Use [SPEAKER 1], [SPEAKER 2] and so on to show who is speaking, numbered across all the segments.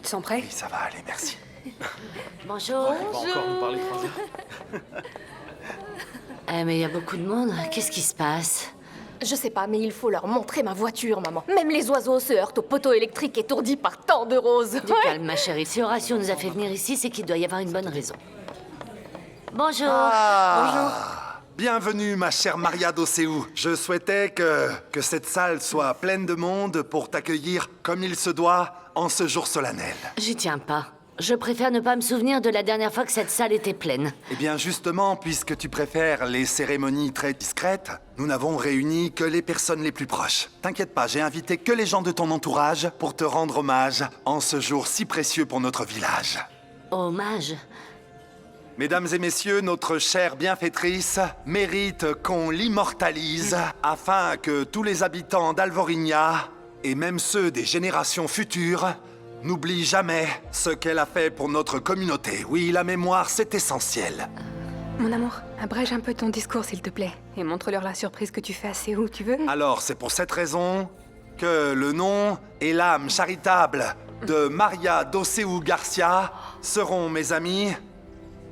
[SPEAKER 1] te sens prêt?
[SPEAKER 2] Oui, ça va aller, merci.
[SPEAKER 3] Bonjour.
[SPEAKER 4] On va encore nous parler français.
[SPEAKER 3] Mais il y a beaucoup de monde. Qu'est-ce qui se passe?
[SPEAKER 1] Je sais pas, mais il faut leur montrer ma voiture, maman. Même les oiseaux se heurtent au poteau électrique étourdis par tant de roses.
[SPEAKER 3] Du calme, ma chérie. Si Horatio nous a fait venir ici, c'est qu'il doit y avoir une bonne raison. Bonjour.
[SPEAKER 2] Bienvenue, ma chère Maria Doceaù. Je souhaitais que cette salle soit pleine de monde pour t'accueillir comme il se doit en ce jour solennel.
[SPEAKER 3] J'y tiens pas. Je préfère ne pas me souvenir de la dernière fois que cette salle était pleine.
[SPEAKER 2] Eh bien, justement, puisque tu préfères les cérémonies très discrètes, nous n'avons réuni que les personnes les plus proches. T'inquiète pas, j'ai invité que les gens de ton entourage pour te rendre hommage en ce jour si précieux pour notre village.
[SPEAKER 3] Hommage?
[SPEAKER 2] Mesdames et messieurs, notre chère bienfaitrice mérite qu'on l'immortalise afin que tous les habitants d'Alvorinia, et même ceux des générations futures, n'oublient jamais ce qu'elle a fait pour notre communauté. Oui, la mémoire, c'est essentiel.
[SPEAKER 5] Mon amour, abrège un peu ton discours, s'il te plaît. Et montre-leur la surprise que tu fais à Séou, tu veux?
[SPEAKER 2] Alors, c'est pour cette raison que le nom et l'âme charitable de Maria Doceaù Garcia seront, mes amis,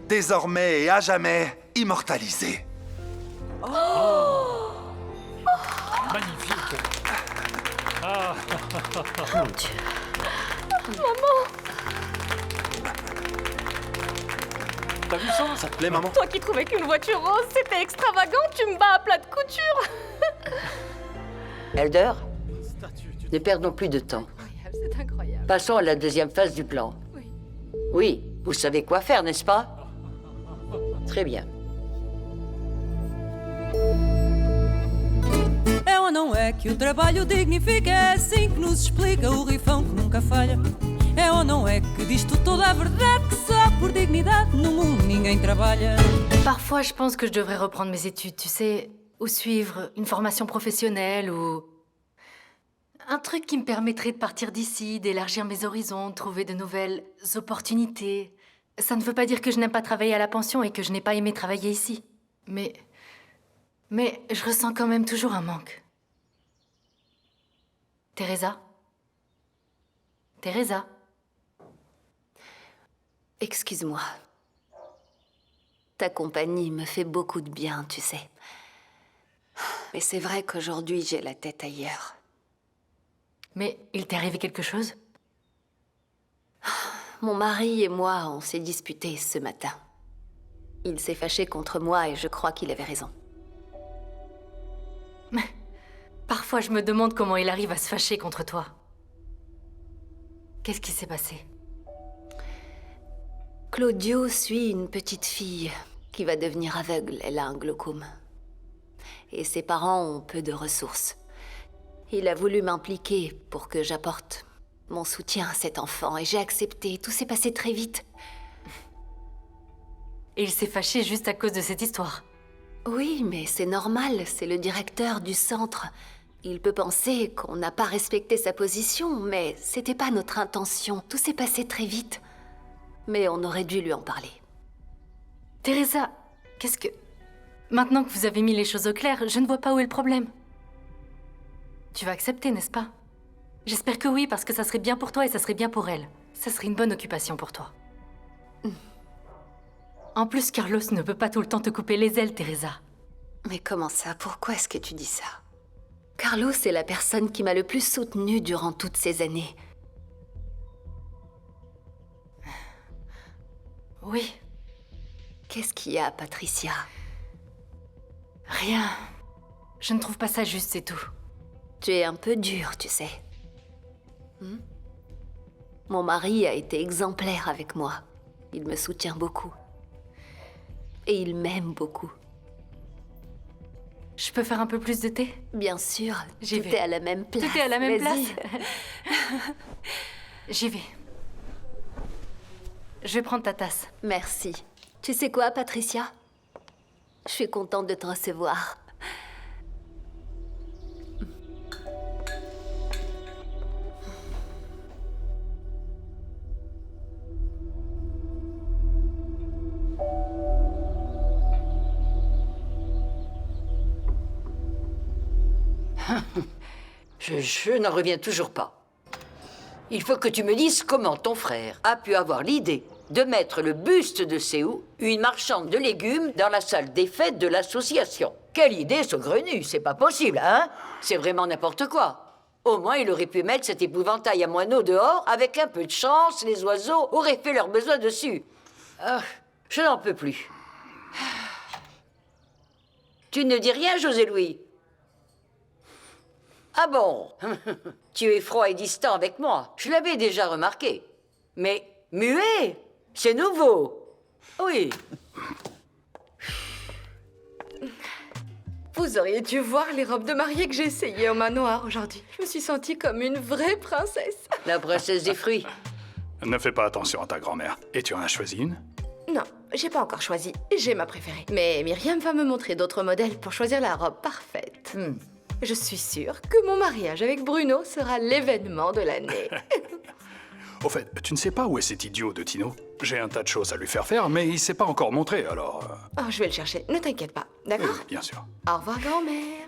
[SPEAKER 2] désormais et à jamais immortalisés.
[SPEAKER 4] Magnifique.
[SPEAKER 3] Mon Dieu.
[SPEAKER 4] T'as vu ça? Ça te plaît, maman?
[SPEAKER 1] Toi qui trouvais qu'une voiture rose, c'était extravagant, tu me bats à plat de couture.
[SPEAKER 6] Elder, ne perdons plus de temps.
[SPEAKER 1] C'est incroyable.
[SPEAKER 6] Passons à la deuxième phase du plan. Oui, vous savez quoi faire, n'est-ce pas? Très bien.
[SPEAKER 7] É ou não é que o trabalho dignifica? É assim que nos explica o rifão que nunca falha. É ou não é que diz-te toda a verdade, que só por dignidade no mundo ninguém trabalha.
[SPEAKER 8] Parfois, je pense que je devrais reprendre mes études, tu sais, ou suivre une formation professionnelle, ou un truc qui me permettrait de partir d'ici, d'élargir mes horizons, de trouver de nouvelles opportunités. Ça ne veut pas dire que je n'aime pas travailler à la pension et que je n'ai pas aimé travailler ici. Mais je ressens quand même toujours un manque. Teresa? Teresa?
[SPEAKER 3] Excuse-moi. Ta compagnie me fait beaucoup de bien, tu sais. Mais c'est vrai qu'aujourd'hui, j'ai la tête ailleurs.
[SPEAKER 8] Mais il t'est arrivé quelque chose?
[SPEAKER 3] Mon mari et moi, on s'est disputés ce matin. Il s'est fâché contre moi et je crois qu'il avait raison.
[SPEAKER 8] Mais parfois, je me demande comment il arrive à se fâcher contre toi. Qu'est-ce qui s'est passé?
[SPEAKER 3] Claudio suit une petite fille qui va devenir aveugle. Elle a un glaucome. Et ses parents ont peu de ressources. Il a voulu m'impliquer pour que j'apporte mon soutien à cet enfant et j'ai accepté. Tout s'est passé très vite.
[SPEAKER 8] Et il s'est fâché juste à cause de cette histoire?
[SPEAKER 3] Oui, mais c'est normal. C'est le directeur du centre. Il peut penser qu'on n'a pas respecté sa position, mais c'était pas notre intention. Tout s'est passé très vite. Mais on aurait dû lui en parler.
[SPEAKER 8] Teresa, qu'est-ce que... Maintenant que vous avez mis les choses au clair, je ne vois pas où est le problème. Tu vas accepter, n'est-ce pas? J'espère que oui, parce que ça serait bien pour toi et ça serait bien pour elle. Ça serait une bonne occupation pour toi. En plus, Carlos ne peut pas tout le temps te couper les ailes, Teresa.
[SPEAKER 3] Mais comment ça? Pourquoi est-ce que tu dis ça? Carlos est la personne qui m'a le plus soutenue durant toutes ces années.
[SPEAKER 8] Oui.
[SPEAKER 3] Qu'est-ce qu'il y a, Patricia?
[SPEAKER 8] Rien. Je ne trouve pas ça juste, c'est tout.
[SPEAKER 3] Tu es un peu dure, tu sais. Mon mari a été exemplaire avec moi. Il me soutient beaucoup. Et il m'aime beaucoup.
[SPEAKER 8] Je peux faire un peu plus de thé?
[SPEAKER 3] Bien sûr,
[SPEAKER 8] J'y
[SPEAKER 3] tout
[SPEAKER 8] vais.
[SPEAKER 3] est à la même place.
[SPEAKER 8] Tout est à la même
[SPEAKER 3] Vas-y.
[SPEAKER 8] place? J'y vais. Je vais prendre ta tasse.
[SPEAKER 3] Merci. Tu sais quoi, Patricia? Je suis contente de te recevoir.
[SPEAKER 6] Je n'en reviens toujours pas. Il faut que tu me dises comment ton frère a pu avoir l'idée de mettre le buste de Séou, une marchande de légumes, dans la salle des fêtes de l'association. Quelle idée saugrenue, c'est pas possible, hein? C'est vraiment n'importe quoi. Au moins, il aurait pu mettre cet épouvantail à moineaux dehors. Avec un peu de chance, les oiseaux auraient fait leurs besoins dessus. Ah, je n'en peux plus. Tu ne dis rien, José-Louis? Ah bon? Tu es froid et distant avec moi. Je l'avais déjà remarqué. Mais muet, c'est nouveau. Oui.
[SPEAKER 1] Vous auriez dû voir les robes de mariée que j'ai essayées au manoir aujourd'hui. Je me suis sentie comme une vraie princesse.
[SPEAKER 6] La princesse des fruits.
[SPEAKER 9] Ne fais pas attention à ta grand-mère. Et tu en as choisi une?
[SPEAKER 1] Non, j'ai pas encore choisi. J'ai ma préférée. Mais Myriam va me montrer d'autres modèles pour choisir la robe parfaite. Je suis sûre que mon mariage avec Bruno sera l'événement de l'année.
[SPEAKER 9] Au fait, tu ne sais pas où est cet idiot de Tino? J'ai un tas de choses à lui faire faire, mais il s'est pas encore montré, alors...
[SPEAKER 1] Oh, je vais le chercher. Ne t'inquiète pas, d'accord?
[SPEAKER 9] Oui, bien sûr.
[SPEAKER 1] Au revoir, grand-mère.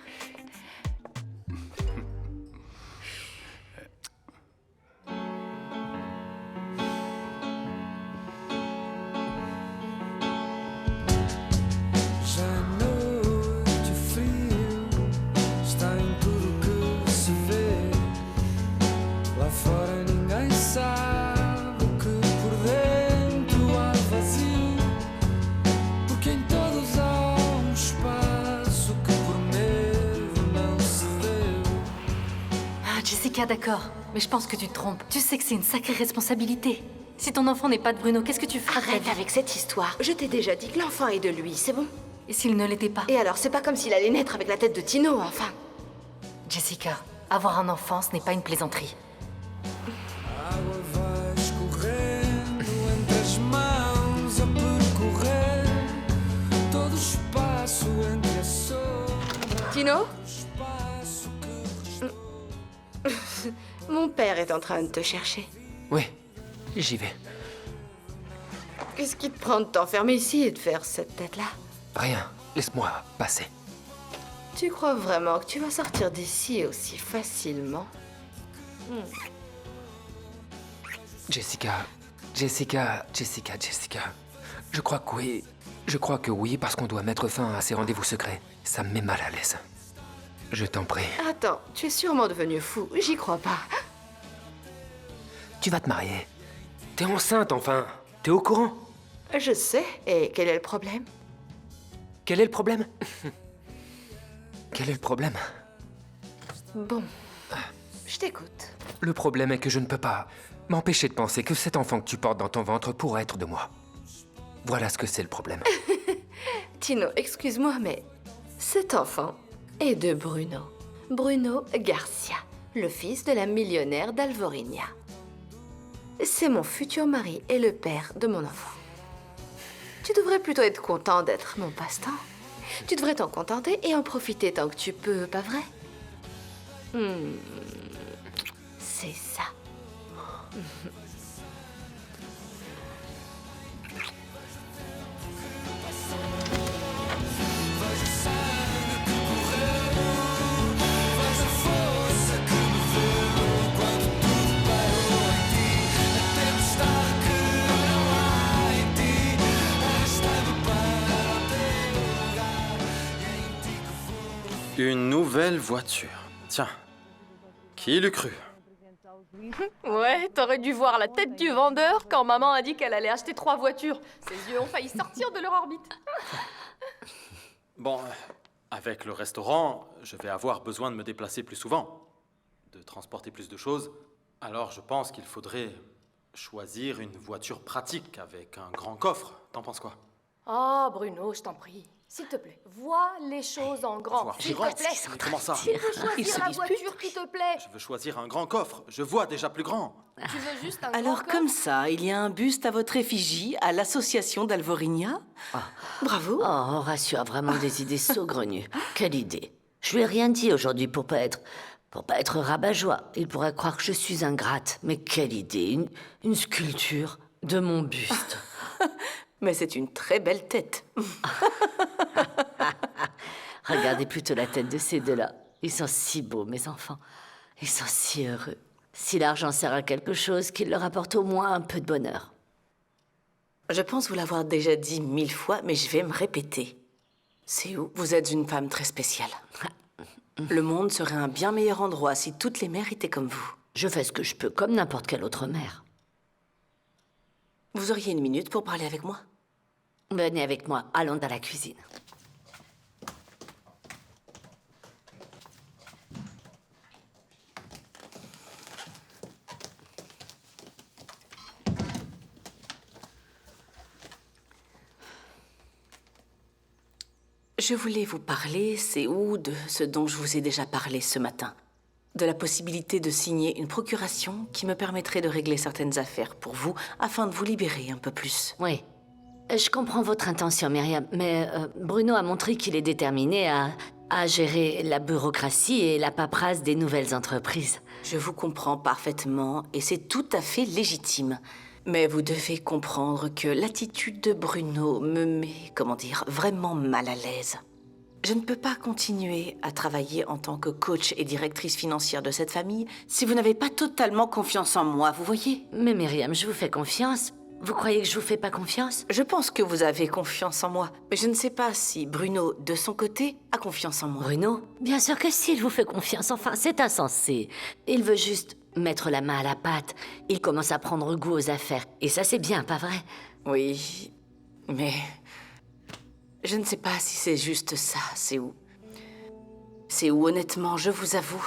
[SPEAKER 8] Jessica, d'accord. Mais je pense que tu te trompes. Tu sais que c'est une sacrée responsabilité. Si ton enfant n'est pas de Bruno, qu'est-ce que tu fais?
[SPEAKER 1] Arrête avec cette histoire. Je t'ai déjà dit que l'enfant est de lui, c'est bon?
[SPEAKER 8] Et s'il ne l'était pas?
[SPEAKER 1] Et alors, c'est pas comme s'il allait naître avec la tête de Tino, enfin.
[SPEAKER 8] Jessica, avoir un enfant, ce n'est pas une plaisanterie.
[SPEAKER 1] Tino? Mon père est en train de te chercher.
[SPEAKER 10] Oui, j'y vais.
[SPEAKER 1] Qu'est-ce qui te prend de t'enfermer ici et de faire cette tête-là?
[SPEAKER 10] Rien, laisse-moi passer.
[SPEAKER 1] Tu crois vraiment que tu vas sortir d'ici aussi facilement?
[SPEAKER 10] Jessica. Je crois que oui. Je crois que oui, parce qu'on doit mettre fin à ces rendez-vous secrets. Ça me met mal à l'aise. Je t'en prie.
[SPEAKER 1] Attends, tu es sûrement devenu fou. J'y crois pas.
[SPEAKER 10] Tu vas te marier. T'es enceinte, enfin. T'es au courant?
[SPEAKER 1] Je sais. Et quel est le problème?
[SPEAKER 10] Quel est le problème? Quel est le problème?
[SPEAKER 1] Bon, je t'écoute.
[SPEAKER 10] Le problème est que je ne peux pas m'empêcher de penser que cet enfant que tu portes dans ton ventre pourrait être de moi. Voilà ce que c'est le problème.
[SPEAKER 1] Tino, excuse-moi, mais cet enfant est de Bruno. Bruno Garcia, le fils de la millionnaire d'Alvorinia. C'est mon futur mari et le père de mon enfant. Tu devrais plutôt être content d'être mon passe-temps. Tu devrais t'en contenter et en profiter tant que tu peux, pas vrai? C'est ça.
[SPEAKER 4] Une nouvelle voiture. Tiens, qui l'eût cru?
[SPEAKER 1] Ouais, t'aurais dû voir la tête du vendeur quand maman a dit qu'elle allait acheter 3 voitures. Ses yeux ont failli sortir de leur orbite.
[SPEAKER 4] Bon, avec le restaurant, je vais avoir besoin de me déplacer plus souvent, de transporter plus de choses. Alors je pense qu'il faudrait choisir une voiture pratique avec un grand coffre. T'en penses quoi?
[SPEAKER 1] Oh, Bruno, je t'en prie. S'il te plaît, vois les choses en grand.
[SPEAKER 4] Voir
[SPEAKER 1] S'il
[SPEAKER 4] plus grand.
[SPEAKER 1] te plaît.
[SPEAKER 4] Comment ça?
[SPEAKER 1] Tu veux choisir la voiture qui te plaît.
[SPEAKER 4] Je veux choisir un grand coffre. Je vois déjà plus grand.
[SPEAKER 1] Tu veux juste un
[SPEAKER 11] Alors
[SPEAKER 1] grand
[SPEAKER 11] comme
[SPEAKER 1] coffre.
[SPEAKER 11] ça, il y a un buste à votre effigie à l'association d'Alvorinia. Bravo.
[SPEAKER 6] Oh, Horacio a vraiment des idées saugrenues. Quelle idée. Je lui ai rien dit aujourd'hui pour pas être rabat-joie. Il pourrait croire que je suis ingrate. Mais quelle idée. Une sculpture de mon buste.
[SPEAKER 11] Mais c'est une très belle tête.
[SPEAKER 6] Regardez plutôt la tête de ces deux-là. Ils sont si beaux, mes enfants. Ils sont si heureux.
[SPEAKER 3] Si l'argent sert à quelque chose, qu'il leur apporte au moins un peu de bonheur.
[SPEAKER 11] Je pense vous l'avoir déjà dit 1000 fois, mais je vais me répéter. Séou, vous êtes une femme très spéciale. Le monde serait un bien meilleur endroit si toutes les mères étaient comme vous.
[SPEAKER 3] Je fais ce que je peux, comme n'importe quelle autre mère.
[SPEAKER 11] Vous auriez une minute pour parler avec moi?
[SPEAKER 3] Venez avec moi, allons dans la cuisine.
[SPEAKER 11] Je voulais vous parler, Séou, de ce dont je vous ai déjà parlé ce matin. De la possibilité de signer une procuration qui me permettrait de régler certaines affaires pour vous, afin de vous libérer un peu plus.
[SPEAKER 3] Oui. Je comprends votre intention, Myriam, mais Bruno a montré qu'il est déterminé à gérer la bureaucratie et la paperasse des nouvelles entreprises.
[SPEAKER 11] Je vous comprends parfaitement et c'est tout à fait légitime. Mais vous devez comprendre que l'attitude de Bruno me met, comment dire, vraiment mal à l'aise. Je ne peux pas continuer à travailler en tant que coach et directrice financière de cette famille si vous n'avez pas totalement confiance en moi, vous voyez?
[SPEAKER 3] Mais Myriam, je vous fais confiance. Vous croyez que je vous fais pas confiance?
[SPEAKER 11] Je pense que vous avez confiance en moi, mais je ne sais pas si Bruno, de son côté, a confiance en moi.
[SPEAKER 3] Bruno? Bien sûr que si, il vous fait confiance. Enfin, c'est insensé. Il veut juste mettre la main à la pâte. Il commence à prendre goût aux affaires. Et ça, c'est bien, pas vrai?
[SPEAKER 11] Oui, mais... je ne sais pas si c'est juste ça, Séou. Séou, honnêtement, je vous avoue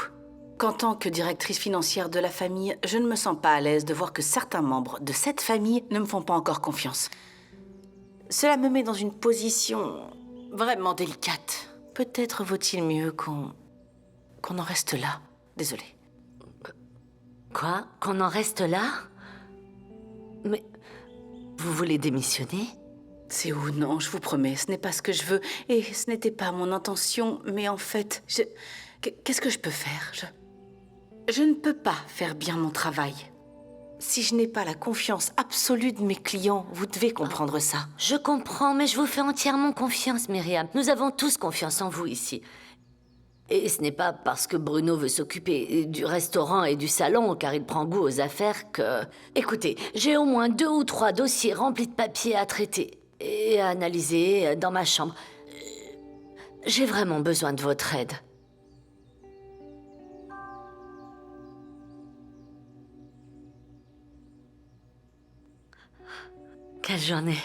[SPEAKER 11] qu'en tant que directrice financière de la famille, je ne me sens pas à l'aise de voir que certains membres de cette famille ne me font pas encore confiance. Cela me met dans une position vraiment délicate. Peut-être vaut-il mieux qu'on en reste là. Désolée.
[SPEAKER 3] Quoi? Qu'on en reste là? Mais... vous voulez démissionner?
[SPEAKER 11] Séou, non, je vous promets, ce n'est pas ce que je veux. Et ce n'était pas mon intention, mais en fait, qu'est-ce que je peux faire? Je ne peux pas faire bien mon travail. Si je n'ai pas la confiance absolue de mes clients, vous devez comprendre ça.
[SPEAKER 3] Je comprends, mais je vous fais entièrement confiance, Myriam. Nous avons tous confiance en vous ici. Et ce n'est pas parce que Bruno veut s'occuper du restaurant et du salon, car il prend goût aux affaires, que... Écoutez, j'ai au moins 2 ou 3 dossiers remplis de papiers à traiter et à analyser dans ma chambre. J'ai vraiment besoin de votre aide. Quelle journée.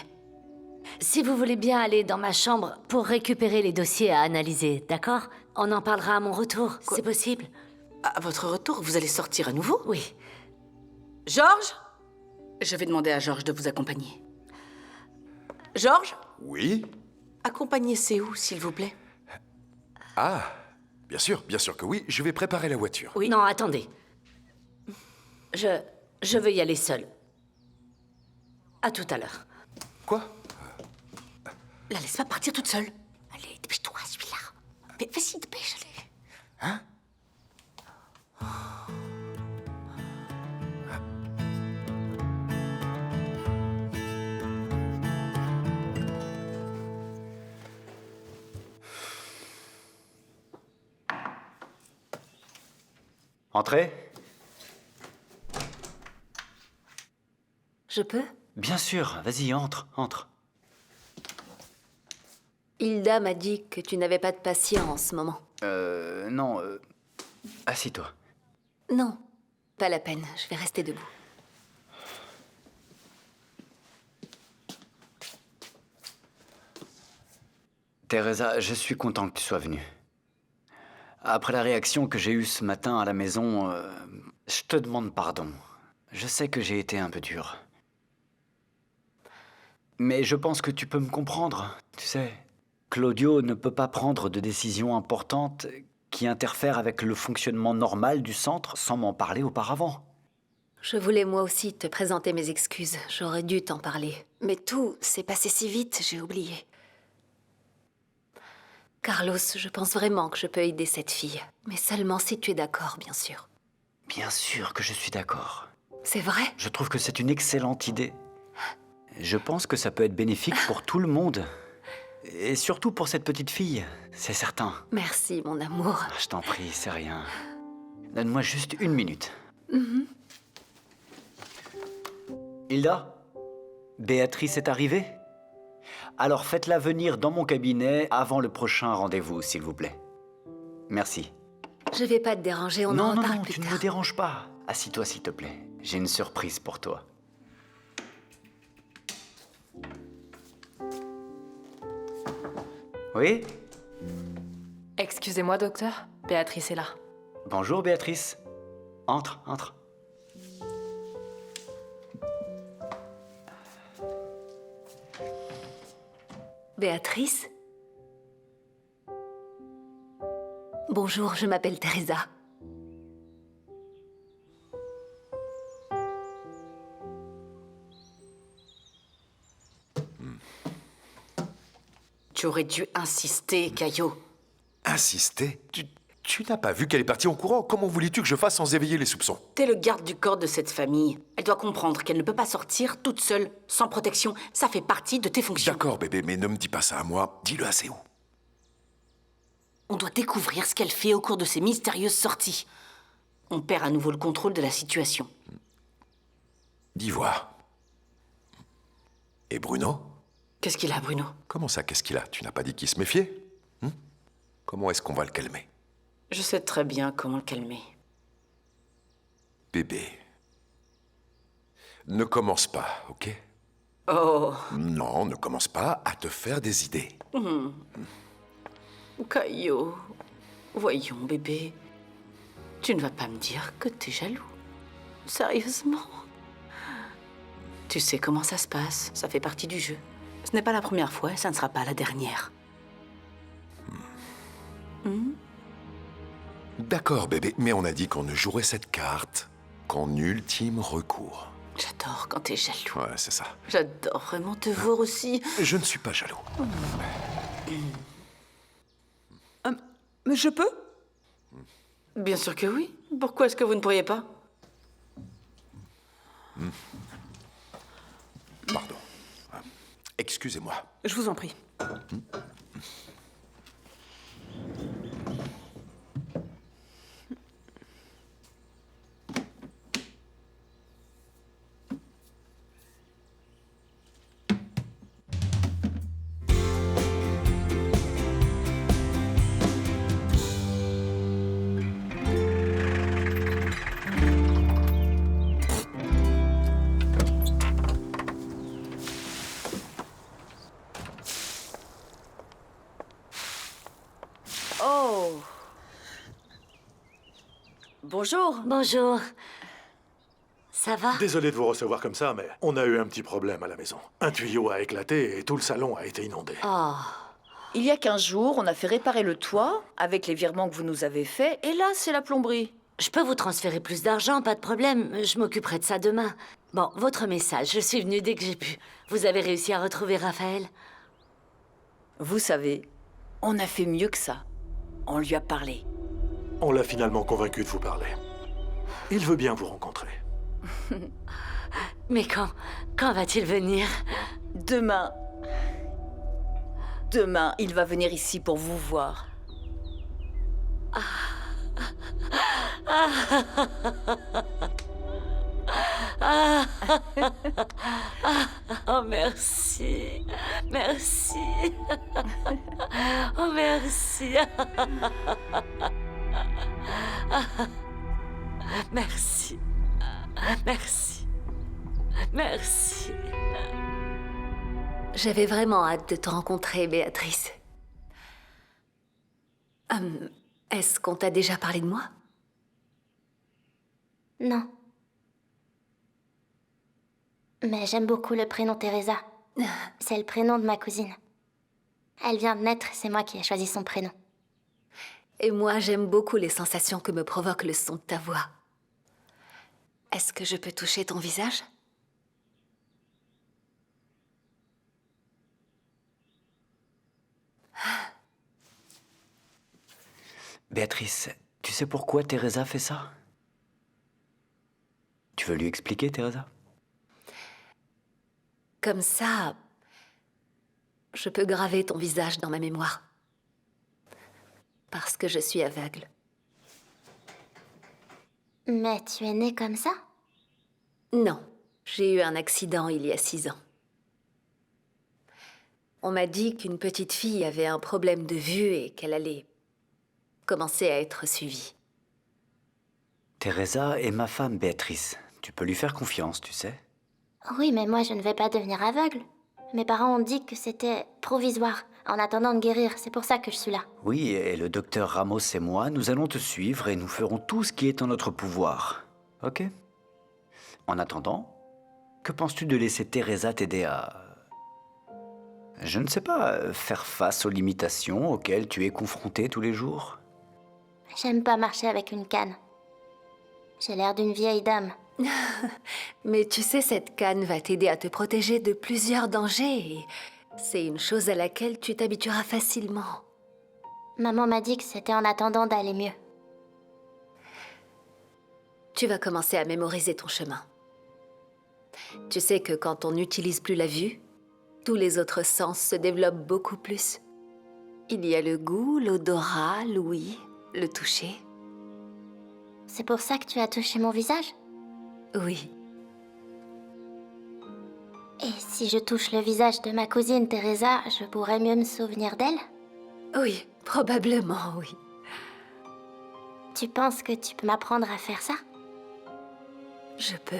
[SPEAKER 3] Si vous voulez bien aller dans ma chambre pour récupérer les dossiers à analyser, d'accord? On en parlera à mon retour, c'est possible?
[SPEAKER 11] À votre retour, vous allez sortir à nouveau?
[SPEAKER 3] Oui.
[SPEAKER 11] Georges? Je vais demander à Georges de vous accompagner. Georges?
[SPEAKER 12] Oui?
[SPEAKER 11] Accompagnez Séou, s'il vous plaît.
[SPEAKER 12] Ah, bien sûr que oui. Je vais préparer la voiture.
[SPEAKER 3] Oui. Non, attendez. Je veux y aller seule. À tout à l'heure.
[SPEAKER 12] Quoi?
[SPEAKER 11] La laisse pas partir toute seule. Allez, dépêche-toi, suis-là. Mais vas-y, dépêche-les.
[SPEAKER 12] Hein?
[SPEAKER 13] Entrez.
[SPEAKER 3] Je peux?
[SPEAKER 13] Bien sûr, vas-y, entre.
[SPEAKER 3] Hilda m'a dit que tu n'avais pas de patient en ce moment.
[SPEAKER 13] Non, assis-toi.
[SPEAKER 3] Non, pas la peine, je vais rester debout.
[SPEAKER 13] Teresa, je suis content que tu sois venue. Après la réaction que j'ai eue ce matin à la maison, je te demande pardon. Je sais que j'ai été un peu dur. Mais je pense que tu peux me comprendre, tu sais. Claudio ne peut pas prendre de décisions importantes qui interfèrent avec le fonctionnement normal du centre sans m'en parler auparavant.
[SPEAKER 3] Je voulais moi aussi te présenter mes excuses. J'aurais dû t'en parler. Mais tout s'est passé si vite, j'ai oublié. Carlos, je pense vraiment que je peux aider cette fille. Mais seulement si tu es d'accord, bien sûr.
[SPEAKER 13] Bien sûr que je suis d'accord.
[SPEAKER 3] C'est vrai?
[SPEAKER 13] Je trouve que c'est une excellente idée. Je pense que ça peut être bénéfique pour tout le monde. Et surtout pour cette petite fille, c'est certain.
[SPEAKER 3] Merci, mon amour.
[SPEAKER 13] Je t'en prie, c'est rien. Donne-moi juste 1 minute. Hilda, Béatrice est arrivée? Alors faites-la venir dans mon cabinet avant le prochain rendez-vous, s'il vous plaît. Merci.
[SPEAKER 3] Je vais pas te déranger, on en
[SPEAKER 13] Non,
[SPEAKER 3] reparle plus
[SPEAKER 13] tu ne
[SPEAKER 3] tard.
[SPEAKER 13] me déranges pas. Assis-toi, s'il te plaît. J'ai une surprise pour toi. Oui?
[SPEAKER 14] Excusez-moi, docteur. Béatrice est là.
[SPEAKER 13] Bonjour, Béatrice. Entre, entre.
[SPEAKER 3] Béatrice? Bonjour, je m'appelle Teresa.
[SPEAKER 11] Tu aurais dû insister, Caillot.
[SPEAKER 12] Insister? Tu n'as pas vu qu'elle est partie en courant? Comment voulais-tu que je fasse sans éveiller les soupçons?
[SPEAKER 11] T'es le garde du corps de cette famille. Elle doit comprendre qu'elle ne peut pas sortir toute seule, sans protection. Ça fait partie de tes fonctions.
[SPEAKER 12] D'accord, bébé, mais ne me dis pas ça à moi. Dis-le à Séou.
[SPEAKER 11] On doit découvrir ce qu'elle fait au cours de ces mystérieuses sorties. On perd à nouveau le contrôle de la situation.
[SPEAKER 12] Dis voir. Et Bruno?
[SPEAKER 11] Qu'est-ce qu'il a, Bruno?
[SPEAKER 12] Comment ça, qu'est-ce qu'il a? Tu n'as pas dit qu'il se méfiait? Comment est-ce qu'on va le calmer?
[SPEAKER 11] Je sais très bien comment le calmer.
[SPEAKER 12] Bébé. Ne commence pas, ok?
[SPEAKER 11] Oh.
[SPEAKER 12] Non, ne commence pas à te faire des idées.
[SPEAKER 11] Caillot, voyons, bébé. Tu ne vas pas me dire que t'es jaloux. Sérieusement? Tu sais comment ça se passe, ça fait partie du jeu. Ce n'est pas la première fois et ça ne sera pas la dernière.
[SPEAKER 12] D'accord, bébé, mais on a dit qu'on ne jouerait cette carte qu'en ultime recours.
[SPEAKER 11] J'adore quand t'es jaloux.
[SPEAKER 12] Ouais, c'est ça.
[SPEAKER 11] J'adore vraiment te voir aussi.
[SPEAKER 12] Je ne suis pas jaloux.
[SPEAKER 11] Mais je peux? Bien sûr que oui. Pourquoi est-ce que vous ne pourriez pas?
[SPEAKER 12] Pardon. Excusez-moi.
[SPEAKER 11] Je vous en prie.
[SPEAKER 6] Oh. Bonjour.
[SPEAKER 3] Bonjour. Ça va?
[SPEAKER 15] Désolé de vous recevoir comme ça, mais on a eu un petit problème à la maison. Un tuyau a éclaté et tout le salon a été inondé.
[SPEAKER 6] Oh. Il y a 15 jours, on a fait réparer le toit avec les virements que vous nous avez faits, et là, c'est la plomberie.
[SPEAKER 3] Je peux vous transférer plus d'argent, pas de problème. Je m'occuperai de ça demain. Bon, votre message, je suis venue dès que j'ai pu. Vous avez réussi à retrouver Raphaël?
[SPEAKER 6] Vous savez, on a fait mieux que ça. On lui a parlé.
[SPEAKER 15] On l'a finalement convaincu de vous parler. Il veut bien vous rencontrer.
[SPEAKER 3] Mais quand va-t-il venir?
[SPEAKER 6] Demain. Demain, il va venir ici pour vous voir.
[SPEAKER 3] Oh, merci. Merci. Oh, merci. Merci. Merci. Merci. J'avais vraiment hâte de te rencontrer, Béatrice. Est-ce qu'on t'a déjà parlé de moi?
[SPEAKER 16] Non. Mais j'aime beaucoup le prénom Teresa. C'est le prénom de ma cousine. Elle vient de naître, c'est moi qui ai choisi son prénom.
[SPEAKER 3] Et moi, j'aime beaucoup les sensations que me provoque le son de ta voix. Est-ce que je peux toucher ton visage?
[SPEAKER 13] Béatrice, tu sais pourquoi Teresa fait ça? Tu veux lui expliquer, Teresa?
[SPEAKER 3] Comme ça, je peux graver ton visage dans ma mémoire. Parce que je suis aveugle.
[SPEAKER 16] Mais tu es née comme ça?
[SPEAKER 3] Non, j'ai eu un accident il y a 6 ans. On m'a dit qu'une petite fille avait un problème de vue et qu'elle allait commencer à être suivie.
[SPEAKER 13] Teresa est ma femme, Béatrice. Tu peux lui faire confiance, tu sais.
[SPEAKER 16] Oui, mais moi je ne vais pas devenir aveugle. Mes parents ont dit que c'était provisoire, en attendant de guérir, c'est pour ça que je suis là.
[SPEAKER 13] Oui, et le docteur Ramos et moi, nous allons te suivre et nous ferons tout ce qui est en notre pouvoir. Ok? En attendant, que penses-tu de laisser Teresa t'aider à... je ne sais pas, faire face aux limitations auxquelles tu es confronté tous les jours?
[SPEAKER 16] J'aime pas marcher avec une canne. J'ai l'air d'une vieille dame.
[SPEAKER 3] Mais tu sais, cette canne va t'aider à te protéger de plusieurs dangers et c'est une chose à laquelle tu t'habitueras facilement.
[SPEAKER 16] Maman m'a dit que c'était en attendant d'aller mieux.
[SPEAKER 3] Tu vas commencer à mémoriser ton chemin. Tu sais que quand on n'utilise plus la vue, tous les autres sens se développent beaucoup plus. Il y a le goût, l'odorat, l'ouïe, le toucher.
[SPEAKER 16] C'est pour ça que tu as touché mon visage?
[SPEAKER 3] Oui.
[SPEAKER 16] Et si je touche le visage de ma cousine Teresa, je pourrais mieux me souvenir d'elle?
[SPEAKER 3] Oui, probablement, oui.
[SPEAKER 16] Tu penses que tu peux m'apprendre à faire ça?
[SPEAKER 3] Je peux.